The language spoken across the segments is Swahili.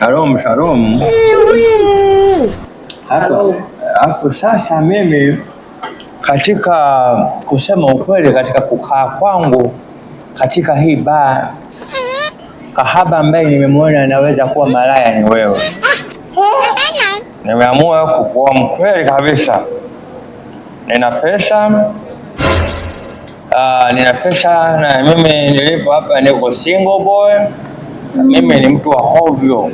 Shalom, shalom. Hapo sasa mimi katika kusema ukweli, katika kukaa kwangu katika hii baa, kahaba ambaye nimemwona anaweza kuwa malaya ni wewe. Nimeamua kukuwa mkweli kabisa. Nina pesa na mimi nilipo hapa niko single boy. Mimi ni mtu wa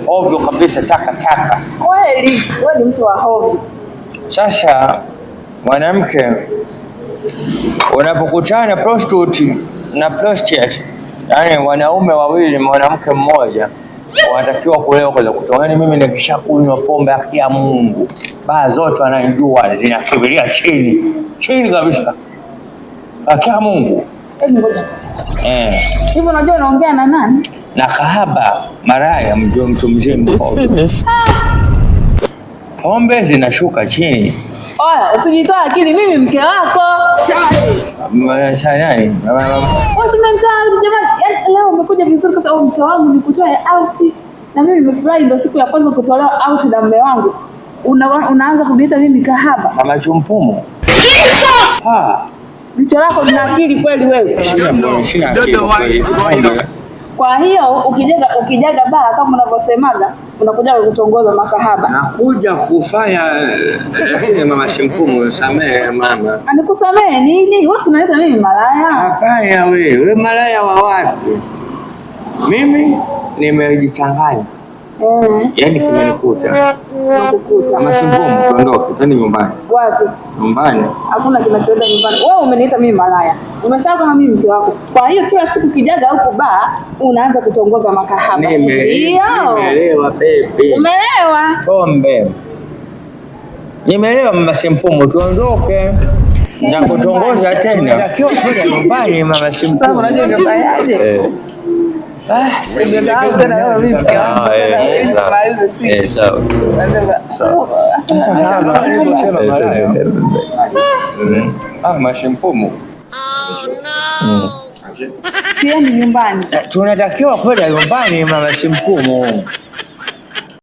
hovyo kabisa, taka. Kweli, wewe ni mtu wa hovyo. Sasa mwanamke, unapokutana prostitute na prostitute, yani wanaume wawili mwanamke mmoja, wanatakiwa kulewa kwa kutongana. Mimi nikishakunywa pombe ya Mungu, baa zote wanajua zinakimbilia chini kabisa. Akia Mungu. Hivyo unajua unaongea na nani? Na kahaba maraya, mtu mzima. Pombe zinashuka chini. Oya, usijitoa akili, mimi mke wako. Nani? Usimtoa jamani. Yaani leo umekuja vizuri kwa sababu mke wangu nikutoe out. Na mimi nimefurahi, ndio siku ya kwanza kutolewa out na mume wangu. Unaanza kuniita mimi kahaba. Mama chumpumu. Jicho lako lina akili kweli wewe? Sina akili. Kwa hiyo ukijaga baa kama unavyosemaga, unakuja kutongoza makahaba. Nakuja kufanya mama chumpumu, samehe mama. Anikusamehe nini? Wewe unaleta mimi malaya? Hapana wewe malaya wa wapi? Mimi nimejichanganya. Yaani kimenikuta. Mama chumpumu, tuondoke, twende nyumbani. Wapi? Nyumbani. Hakuna kinachoenda nyumbani. Wewe umeniita mimi malaya. Umesahau kama mimi mke wako. Kwa hiyo kila siku kijaga huko baa unaanza kutongoza makahaba. Nimeelewa baby. Umeelewa? Pombe. Nimeelewa mama chumpumu, tuondoke. Na kutongoza tena. Natakiwa kuja nyumbani mama chumpumu. Unajua ungefanyaje? Mashimpumu. Siendi nyumbani. Tunatakiwa kwenda nyumbani mama chumpumu.